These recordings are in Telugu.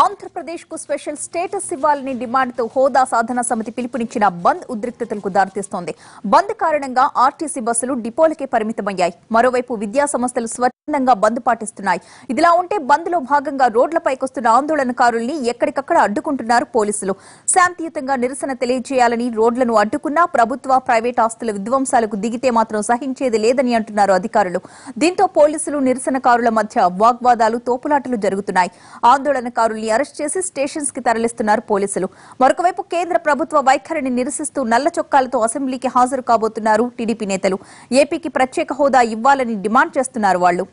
ఆంధ్రప్రదేశ్ కు స్పెషల్ స్టేటస్ ఇవ్వాలని డిమాండ్తో హోదా సాధన సమితి పిలుపునిచ్చిన బంద్ ఉద్రిక్తతలకు దారితీస్తోంది. బంద్ కారణంగా ఆర్టీసీ బస్సులు డిపోలకే పరిమితమయ్యాయి. మరోవైపు విద్యా సంస్థలు స్వచ్ఛందంగా బంద్ పాటిస్తున్నాయి. ఇదిలా ఉంటే బంద్ లో భాగంగా రోడ్లపైకొస్తున్న ఆందోళనకారుల్ని ఎక్కడికక్కడ అడ్డుకుంటున్నారు పోలీసులు. శాంతియుతంగా నిరసన తెలియజేయాలని రోడ్లను అడ్డుకున్నా ప్రభుత్వ ప్రైవేట్ ఆస్తుల విధ్వంసాలకు దిగితే మాత్రం సహించేది లేదని అంటున్నారు అధికారులు. దీంతో పోలీసులు నిరసనకారుల మధ్య వాగ్వాదాలు తోపులాటలు జరుగుతున్నాయి. ఆందోళనకారుల్ని అరెస్ట్ చేసి స్టేషన్స్ కి తరలిస్తున్నారు పోలీసులు. మరొకవైపు కేంద్ర ప్రభుత్వ వైఖరిని నిరసిస్తూ నల్ల చొక్కాలతో అసెంబ్లీకి హాజరు కాబోతున్నారు టీడీపీ నేతలు. ఏపీకి ప్రత్యేక హోదా ఇవ్వాలని డిమాండ్ చేస్తున్నారు వాళ్లు.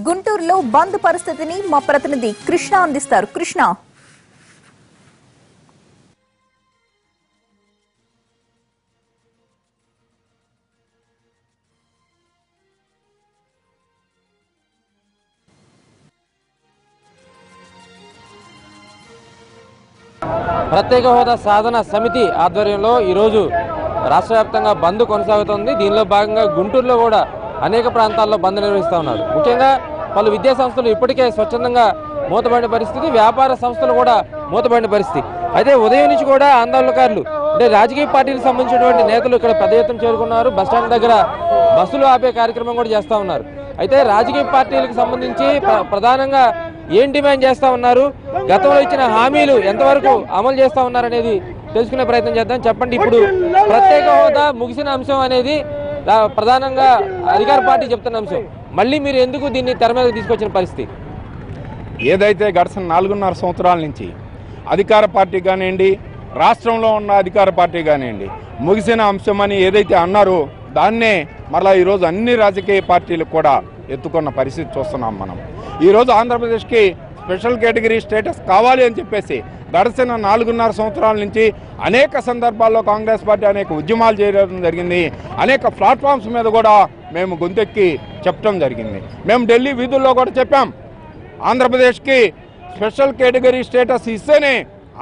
గుంటూరులో బంద్ పరిస్థితిని మా ప్రతినిధి కృష్ణ అందిస్తారు. కృష్ణ, ప్రత్యేక హోదా సాధన సమితి ఆధ్వర్యంలో ఈరోజు రాష్ట్ర వ్యాప్తంగా బంద్ కొనసాగుతోంది. దీనిలో భాగంగా గుంటూరులో కూడా అనేక ప్రాంతాల్లో బంద్ నిర్వహిస్తూ ఉన్నారు. ముఖ్యంగా పలు విద్యా సంస్థలు ఇప్పటికే స్వచ్ఛందంగా మూతపడిన పరిస్థితి, వ్యాపార సంస్థలు కూడా మూతపడిన పరిస్థితి. అయితే ఉదయం నుంచి కూడా ఆందోళనకారులు అంటే రాజకీయ పార్టీలకు సంబంధించినటువంటి నేతలు ఇక్కడ పెద్ద ఎత్తున చేరుకున్నారు. బస్టాండ్ దగ్గర బస్సులు ఆపే కార్యక్రమం కూడా చేస్తూ ఉన్నారు. అయితే రాజకీయ పార్టీలకు సంబంధించి ప్రధానంగా ఏం డిమాండ్ చేస్తూ ఉన్నారు, గతంలో ఇచ్చిన హామీలు ఎంతవరకు అమలు చేస్తూ ఉన్నారనేది తెలుసుకునే ప్రయత్నం చేద్దాం. చెప్పండి, ఇప్పుడు ప్రత్యేక హోదా ముగిసిన అంశం అనేది ప్రధానంగా అధికార పార్టీ చెప్తున్న అంశం, మళ్ళీ మీరు ఎందుకు దీన్ని తెర మీద తీసుకొచ్చిన పరిస్థితి? ఏదైతే గడిచిన 4.5 సంవత్సరాల నుంచి అధికార పార్టీ కానివ్వండి, రాష్ట్రంలో ఉన్న అధికార పార్టీ కానివ్వండి, ముగిసిన అంశం అని ఏదైతే అన్నారో దాన్నే మరలా ఈరోజు అన్ని రాజకీయ పార్టీలు కూడా ఎత్తుకున్న పరిస్థితి చూస్తున్నాం మనం. ఈరోజు ఆంధ్రప్రదేశ్కి స్పెషల్ కేటగిరీ స్టేటస్ కావాలి అని చెప్పేసి గడిచిన 4.5 సంవత్సరాల నుంచి అనేక సందర్భాల్లో కాంగ్రెస్ పార్టీ అనేక ఉద్యమాలు చేయడం జరిగింది. అనేక ప్లాట్ఫామ్స్ మీద కూడా మేము గొంతెక్కి చెప్పడం జరిగింది. మేము ఢిల్లీ వీధుల్లో కూడా చెప్పాం, ఆంధ్రప్రదేశ్కి స్పెషల్ కేటగిరీ స్టేటస్ ఇస్తేనే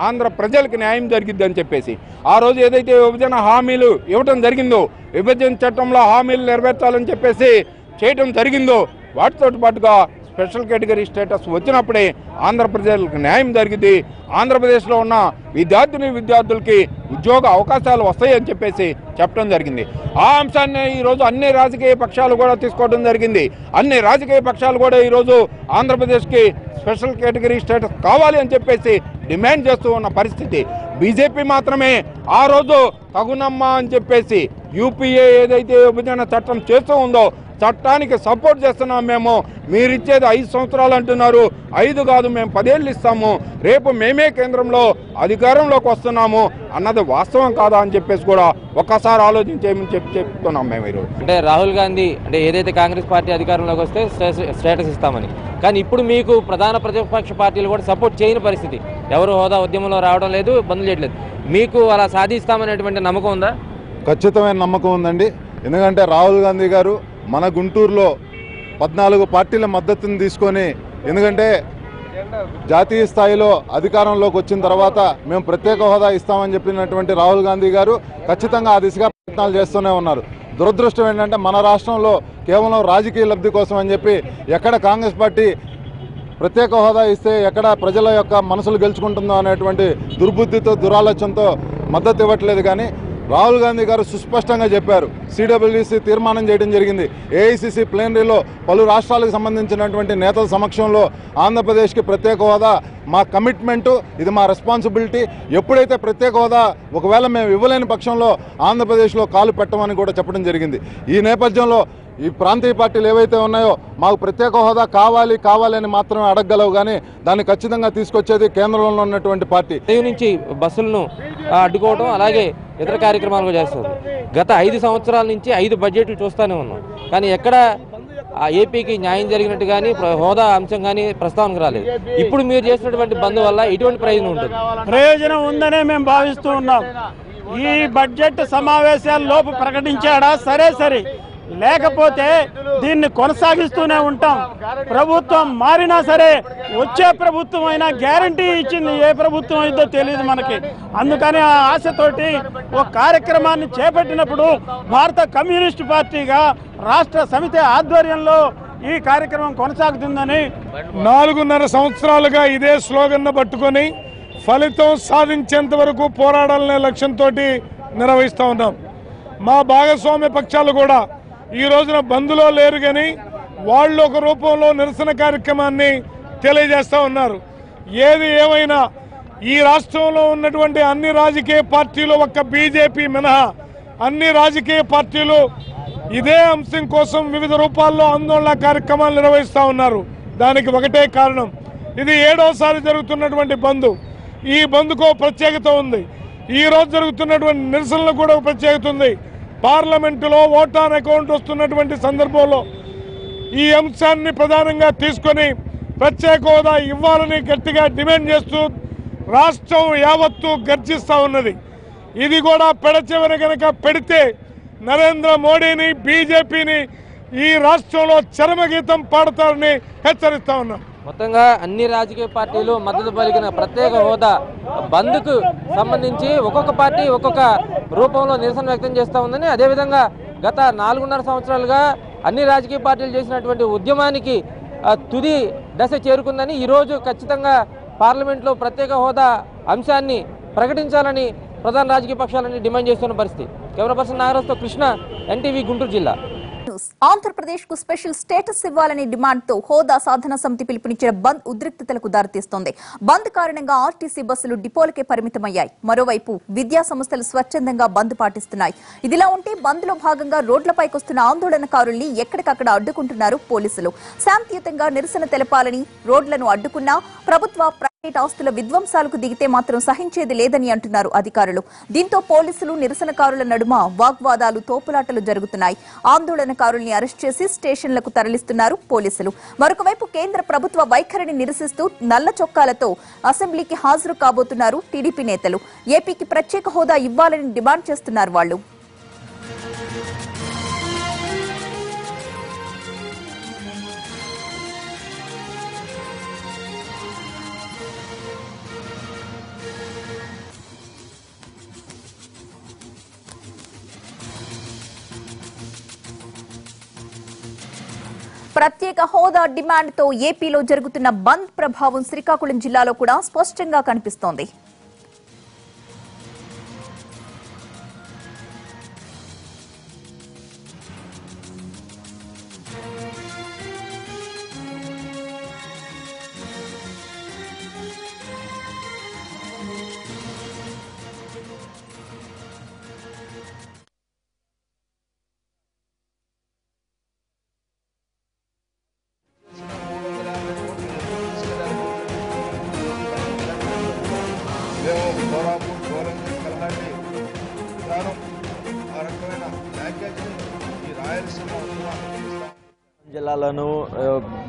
ఆంధ్ర ప్రజలకు న్యాయం జరిగిద్ది అని చెప్పేసి. ఆ రోజు ఏదైతే విభజన హామీలు ఇవ్వడం జరిగిందో, విభజన చట్టంలో హామీలు నెరవేర్చాలని చెప్పేసి చేయడం జరిగిందో, వాటితో పాటుగా స్పెషల్ కేటగిరీ స్టేటస్ వచ్చినప్పుడే ఆంధ్ర ప్రజలకు న్యాయం జరిగింది, ఆంధ్రప్రదేశ్లో ఉన్న విద్యార్థులకి ఉద్యోగ అవకాశాలు వస్తాయని చెప్పేసి చెప్పడం జరిగింది. ఆ అంశాన్ని ఈరోజు అన్ని రాజకీయ పక్షాలు కూడా తీసుకోవడం జరిగింది. అన్ని రాజకీయ పక్షాలు కూడా ఈరోజు ఆంధ్రప్రదేశ్కి స్పెషల్ కేటగిరీ స్టేటస్ కావాలి అని చెప్పేసి డిమాండ్ చేస్తూ ఉన్న పరిస్థితి. బీజేపీ మాత్రమే ఆ రోజు తగునమ్మా అని చెప్పేసి యూపీఏ ఏదైతే విభజన చట్టం చేస్తూ ఉందో చట్టానికి సపోర్ట్ చేస్తున్నాం. మేము మీరిచ్చేది 5 సంవత్సరాలు అంటున్నారు, 5 కాదు మేము 10 ఏళ్ళు ఇస్తాము, రేపు మేమే కేంద్రంలో అధికారంలోకి వస్తున్నాము అన్నది వాస్తవం కాదా అని చెప్పేసి కూడా ఒక్కసారి ఆలోచించేయమని చెప్తున్నాం మేము ఈరోజు. అంటే రాహుల్ గాంధీ అంటే ఏదైతే కాంగ్రెస్ పార్టీ అధికారంలోకి వస్తే స్టేటస్ ఇస్తామని, కానీ ఇప్పుడు మీకు ప్రధాన ప్రతిపక్ష పార్టీలు కూడా సపోర్ట్ చేయని పరిస్థితి, ఎవరు హోదా ఉద్యమంలో రావడం లేదు, బంద్ చేయట్లేదు. మీకు అలా సాధిస్తామనేటువంటి నమ్మకం ఉందా? ఖచ్చితమైన నమ్మకం ఉందండి. ఎందుకంటే రాహుల్ గాంధీ గారు మన గుంటూరులో 14 పార్టీల మద్దతుని తీసుకొని, ఎందుకంటే జాతీయ స్థాయిలో అధికారంలోకి వచ్చిన తర్వాత మేము ప్రత్యేక హోదా ఇస్తామని చెప్పినటువంటి రాహుల్ గాంధీ గారు ఖచ్చితంగా ఆ దిశగా ప్రయత్నాలు చేస్తూనే ఉన్నారు. దురదృష్టం ఏంటంటే మన రాష్ట్రంలో కేవలం రాజకీయ లబ్ధి కోసం అని చెప్పి ఎక్కడ కాంగ్రెస్ పార్టీ ప్రత్యేక హోదా ఇస్తే ఎక్కడ ప్రజల యొక్క మనసులు గెలుచుకుంటుందో అనేటువంటి దుర్బుద్ధితో దురాలోచనతో మద్దతు ఇవ్వట్లేదు. కానీ రాహుల్ గాంధీ గారు సుస్పష్టంగా చెప్పారు, సిడబ్ల్యూసీ తీర్మానం చేయడం జరిగింది. ఏఐసిసి ప్లేనరీలో పలు రాష్ట్రాలకు సంబంధించినటువంటి నేతల సమక్షంలో ఆంధ్రప్రదేశ్కి ప్రత్యేక హోదా మా కమిట్మెంటు, ఇది మా రెస్పాన్సిబిలిటీ. ఎప్పుడైతే ప్రత్యేక హోదా ఒకవేళ మేము ఇవ్వలేని పక్షంలో ఆంధ్రప్రదేశ్లో కాలు పెట్టమని కూడా చెప్పడం జరిగింది. ఈ నేపథ్యంలో ఈ ప్రాంతీయ పార్టీలు ఏవైతే ఉన్నాయో మాకు ప్రత్యేక హోదా కావాలి అని మాత్రమే అడగగలవు, కానీ దాన్ని ఖచ్చితంగా తీసుకొచ్చేది కేంద్రంలో ఉన్నటువంటి పార్టీ. నుంచి బస్సులను అడ్డుకోవడం అలాగే ఇతర కార్యక్రమాలు చేస్తుంది. గత 5 సంవత్సరాల నుంచి 5 బడ్జెట్లు చూస్తూనే ఉన్నాం, కానీ ఎక్కడ ఏపీకి న్యాయం జరిగినట్టు కానీ హోదా అంశం కానీ ప్రస్తావనకు రాలేదు. ఇప్పుడు మీరు చేసినటువంటి బంద్ వల్ల ఎటువంటి ప్రయోజనం ఉంటుంది? ప్రయోజనం ఉందనే మేము భావిస్తూ ఉన్నాం. ఈ బడ్జెట్ సమావేశాల లోపు ప్రకటించాడా సరే, లేకపోతే దీన్ని కొనసాగిస్తూనే ఉంటాం. ప్రభుత్వం మారినా సరే వచ్చే ప్రభుత్వం అయినా గ్యారంటీ ఇచ్చింది ఏ ప్రభుత్వం అయిద్దో తెలియదు మనకి. అందుకని ఆ ఆశతోటి ఒక కార్యక్రమాన్ని చేపట్టినప్పుడు భారత కమ్యూనిస్టు పార్టీగా రాష్ట్ర సమితి ఆధ్వర్యంలో ఈ కార్యక్రమం కొనసాగుతుందని 4.5 సంవత్సరాలుగా ఇదే స్లోగన్ పట్టుకొని ఫలితం సాధించేంత వరకు పోరాడాలనే లక్ష్యంతో నిర్వహిస్తూ ఉన్నాం. మా భాగస్వామ్య పక్షాలు కూడా ఈ రోజున బంద్లో లేరు, కానీ వాళ్ళు ఒక రూపంలో నిరసన కార్యక్రమాన్ని తెలియజేస్తూ ఉన్నారు. ఏది ఏమైనా ఈ రాష్ట్రంలో ఉన్నటువంటి అన్ని రాజకీయ పార్టీలు ఒక్క బీజేపీ మినహా అన్ని రాజకీయ పార్టీలు ఇదే అంశం కోసం వివిధ రూపాల్లో ఆందోళన కార్యక్రమాలు నిర్వహిస్తూ ఉన్నారు. దానికి ఒకటే కారణం, ఇది 7వసారి జరుగుతున్నటువంటి బంద్. ఈ బంద్కు ప్రత్యేకత ఉంది. ఈ రోజు జరుగుతున్నటువంటి నిరసనలు కూడా ప్రత్యేకత ఉంది. పార్లమెంటులో ఓట్ ఆన్ అకౌంట్ వస్తున్నటువంటి సందర్భంలో ఈ అంశాన్ని ప్రధానంగా తీసుకొని ప్రత్యేక హోదా ఇవ్వాలని గట్టిగా డిమాండ్ చేస్తూ రాష్ట్రం యావత్తు గర్జిస్తూ ఉన్నది. ఇది కూడా పెడచెవిన కనుక పెడితే నరేంద్ర మోడీని బీజేపీని ఈ రాష్ట్రంలో చరమగీతం పాడతారని హెచ్చరిస్తా ఉన్నాం. మొత్తంగా అన్ని రాజకీయ పార్టీలు మద్దతు పలికిన ప్రత్యేక హోదా బంద్కు సంబంధించి ఒక్కొక్క పార్టీ ఒక్కొక్క రూపంలో నిరసన వ్యక్తం చేస్తూ ఉందని, అదేవిధంగా గత 4.5 సంవత్సరాలుగా అన్ని రాజకీయ పార్టీలు చేసినటువంటి ఉద్యమానికి తుది దశ చేరుకుందని, ఈరోజు ఖచ్చితంగా పార్లమెంట్లో ప్రత్యేక హోదా అంశాన్ని ప్రకటించాలని ప్రధాన రాజకీయ పక్షాలని డిమాండ్ చేస్తున్న పరిస్థితి. కెమెరా పర్సన్ నాగరాజ్తో కృష్ణ, ఎన్టీవీ గుంటూరు జిల్లా. ఆంధ్రప్రదేశ్ కు స్పెషల్ స్టేటస్ ఇవ్వాలనే డిమాండ్ తో హోదా సాధన సమితి పిలుపునిచ్చిన బంద్ ఉద్రిక్తతలకు దారితీస్తోంది. బంద్ కారణంగా ఆర్టీసీ బస్సులు డిపోలకే పరిమితమయ్యాయి. మరోవైపు విద్యా సంస్థలు స్వచ్ఛందంగా బంద్ పాటిస్తున్నాయి. ఇదిలా ఉంటే బంద్ లో భాగంగా రోడ్లపైకొస్తున్న ఆందోళనకారుల్ని ఎక్కడికక్కడ అడ్డుకుంటున్నారు పోలీసులు. శాంతియుతంగా నిరసన తెలపాలని రోడ్లను అడ్డుకున్నా ప్రభుత్వ ప్రైవేట్ ఆస్తుల విధ్వంసాలకు దిగితే మాత్రం సహించేది లేదని అంటున్నారు అధికారులు. దీంతో పోలీసులు నిరసనకారుల నడుమ వాగ్వాదాలు, తోపులాటలు జరుగుతున్నాయి. ఆందోళనకారుల్ని అరెస్ట్ చేసి స్టేషన్లకు తరలిస్తున్నారు పోలీసులు. మరొకవైపు కేంద్ర ప్రభుత్వ వైఖరిని నిరసిస్తూ నల్ల చొక్కాలతో అసెంబ్లీకి హాజరు కాబోతున్నారు టీడీపీ నేతలు. ఏపీకి ప్రత్యేక హోదా ఇవ్వాలని డిమాండ్ చేస్తున్నారు వాళ్ళు. ప్రత్యేక హోదా డిమాండ్తో ఏపీలో జరుగుతున్న బంద్ ప్రభావం శ్రీకాకుళం జిల్లాలో కూడా స్పష్టంగా కనిపిస్తోంది. జిల్లాలోనూ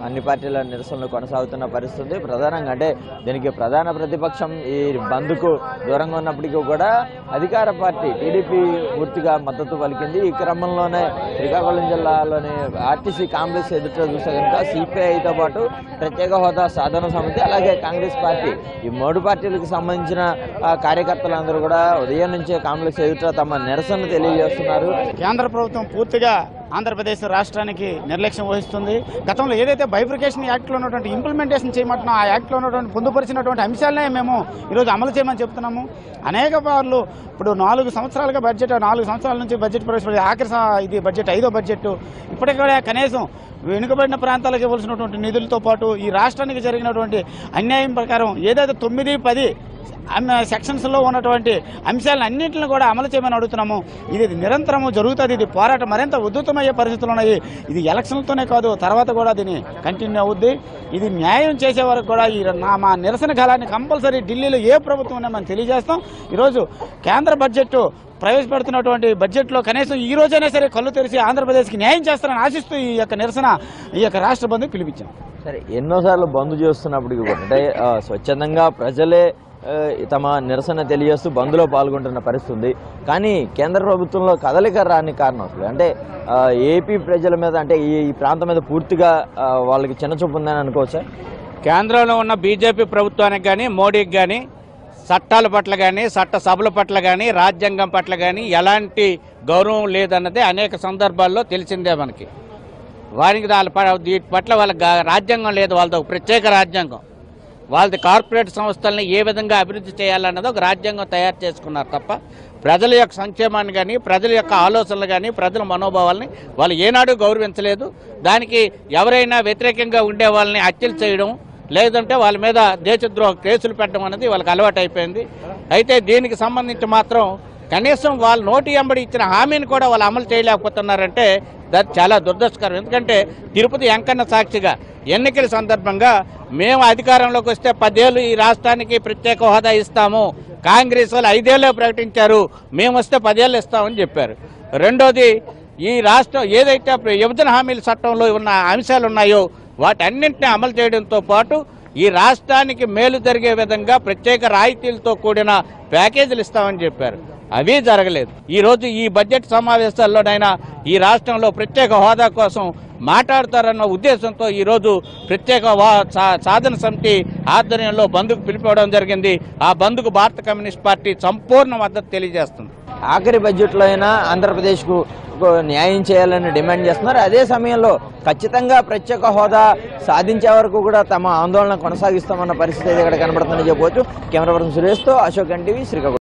అన్ని పార్టీల నిరసనలు కొనసాగుతున్న పరిస్థితి. ప్రధానంగా అంటే దీనికి ప్రధాన ప్రతిపక్షం ఈ బంద్కు దూరంగా ఉన్నప్పటికీ కూడా అధికార పార్టీ టీడీపీ పూర్తిగా మద్దతు పలికింది. ఈ క్రమంలోనే శ్రీకాకుళం జిల్లాలోని ఆర్టీసీ కాంప్లెక్స్ ఎదుట చూస్తే కనుక సిపిఐతో పాటు ప్రత్యేక హోదా సాధన సమితి అలాగే కాంగ్రెస్ పార్టీ ఈ 3 పార్టీలకు సంబంధించిన కార్యకర్తలందరూ కూడా ఉదయం నుంచే కాంప్లెక్స్ ఎదుట తమ నిరసన తెలియజేస్తున్నారు. కేంద్ర ప్రభుత్వం పూర్తిగా ఆంధ్రప్రదేశ్ రాష్ట్రానికి నిర్లక్ష్యం వహిస్తుంది. గతంలో ఏదైతే బైఫర్కేషన్ యాక్ట్లో ఉన్నటువంటి ఇంప్లిమెంటేషన్ చేయమంటున్నా ఆ యాక్ట్లో ఉన్నటువంటి పొందుపరిచినటువంటి అంశాలనే మేము ఈరోజు అమలు చేయమని చెప్తున్నాము. అనేక సార్లు ఇప్పుడు 4 సంవత్సరాలుగా బడ్జెట్ 4 సంవత్సరాల నుంచి బడ్జెట్ ప్రవేశపెట్టి ఆఖరి ఇది బడ్జెట్ 5వ బడ్జెట్ ఇప్పటికి కూడా కనీసం వెనుకబడిన ప్రాంతాలకు ఇవ్వాల్సినటువంటి నిధులతో పాటు ఈ రాష్ట్రానికి జరిగినటువంటి అన్యాయం ప్రకారం ఏదైతే 9, 10 సెక్షన్స్లో ఉన్నటువంటి అంశాలన్నింటిని కూడా అమలు చేయమని అడుగుతున్నాము. ఇది నిరంతరము జరుగుతుంది. ఇది పోరాటం మరింత ఉధృతమయ్యే పరిస్థితులు ఉన్నాయి. ఇది ఎలక్షన్లతోనే కాదు, తర్వాత కూడా దీన్ని కంటిన్యూ అవుద్ది. ఇది న్యాయం చేసే వరకు కూడా మా నిరసన కాలాన్ని కంపల్సరీ ఢిల్లీలో ఏ ప్రభుత్వం ఉన్నా మనం తెలియజేస్తాం. ఈరోజు కేంద్ర బడ్జెట్ ప్రవేశపెడుతున్నటువంటి బడ్జెట్లో కనీసం ఈ రోజైనా సరే కళ్ళు తెరిచి ఆంధ్రప్రదేశ్కి న్యాయం చేస్తారని ఆశిస్తూ ఈ యొక్క నిరసన ఈ యొక్క రాష్ట్ర బంధుకు పిలిపించాం. సరే, ఎన్నోసార్లు బంద్ చేస్తున్నప్పటికీ కూడా అంటే స్వచ్ఛందంగా ప్రజలే తమ నిరసన తెలియజేస్తూ బంద్లో పాల్గొంటున్న పరిస్థితి ఉంది. కానీ కేంద్ర ప్రభుత్వంలో కదలిక రాని కారణం అసలు అంటే ఏపీ ప్రజల మీద అంటే ఈ ప్రాంతం మీద పూర్తిగా వాళ్ళకి చిన్నచూపు ఉందని అనుకోవచ్చా? కేంద్రంలో ఉన్న బీజేపీ ప్రభుత్వానికి కానీ మోడీకి కానీ చట్టాల పట్ల కానీ చట్ట సభల పట్ల కానీ రాజ్యాంగం పట్ల కానీ ఎలాంటి గౌరవం లేదన్నది అనేక సందర్భాల్లో తెలిసిందే మనకి. వారికి వీటి పట్ల వాళ్ళకి రాజ్యాంగం లేదు, వాళ్ళది ఒక ప్రత్యేక రాజ్యాంగం. వాళ్ళది కార్పొరేట్ సంస్థల్ని ఏ విధంగా అభివృద్ధి చేయాలన్నది ఒక రాజ్యాంగం తయారు చేసుకున్నారు తప్ప ప్రజల యొక్క సంక్షేమాన్ని కానీ ప్రజల యొక్క ఆలోచనలు కానీ ప్రజల మనోభావాలని వాళ్ళు ఏనాడు గౌరవించలేదు. దానికి ఎవరైనా వ్యతిరేకంగా ఉండే వాళ్ళని హత్యలు చేయడం లేదంటే వాళ్ళ మీద దేశద్రోహ కేసులు పెట్టడం అనేది వాళ్ళకి అలవాటు అయిపోయింది. అయితే దీనికి సంబంధించి మాత్రం కనీసం వాళ్ళు నోటి వెంబడి ఇచ్చిన హామీని కూడా వాళ్ళు అమలు చేయలేకపోతున్నారంటే అది చాలా దురదృష్టకరం. ఎందుకంటే తిరుపతి వెంకన్న సాక్షిగా ఎన్నికల సందర్భంగా మేము అధికారంలోకి వస్తే 10 ఏళ్ళు ఈ రాష్ట్రానికి ప్రత్యేక హోదా ఇస్తాము, కాంగ్రెస్ వాళ్ళు 5 ఏళ్ళే ప్రకటించారు, మేము వస్తే 10 ఏళ్ళు ఇస్తామని చెప్పారు. రెండోది ఈ రాష్ట్రం ఏదైతే విభజన హామీల చట్టంలో ఉన్న అంశాలు ఉన్నాయో వాటన్నింటినీ అమలు చేయడంతో పాటు ఈ రాష్ట్రానికి మేలు జరిగే విధంగా ప్రత్యేక రాయితీలతో కూడిన ప్యాకేజీలు ఇస్తామని చెప్పారు. అవి జరగలేదు. ఈరోజు ఈ బడ్జెట్ సమావేశాల్లోనైనా ఈ రాష్ట్రంలో ప్రత్యేక హోదా కోసం మాట్లాడతారన్న ఉద్దేశంతో ఈరోజు ప్రత్యేక సాధన సమితి ఆధ్వర్యంలో బంద్కు పిలిపివ్వడం జరిగింది. ఆ బంద్కు భారత కమ్యూనిస్ట్ పార్టీ సంపూర్ణ మద్దతు తెలియజేస్తుంది. ఆఖరి బడ్జెట్లో అయినా ఆంధ్రప్రదేశ్కు న్యాయం చేయాలని డిమాండ్ చేస్తున్నారు. అదే సమయంలో ఖచ్చితంగా ప్రత్యేక హోదా సాధించే వరకు కూడా తమ ఆందోళన కొనసాగిస్తామన్న పరిస్థితి ఇక్కడ కనబడుతుందని చెప్పవచ్చు. కెమెరా పర్సన్ సురేష్తో అశోక్ ఎన్టీవీ, శ్రీకాకుళం.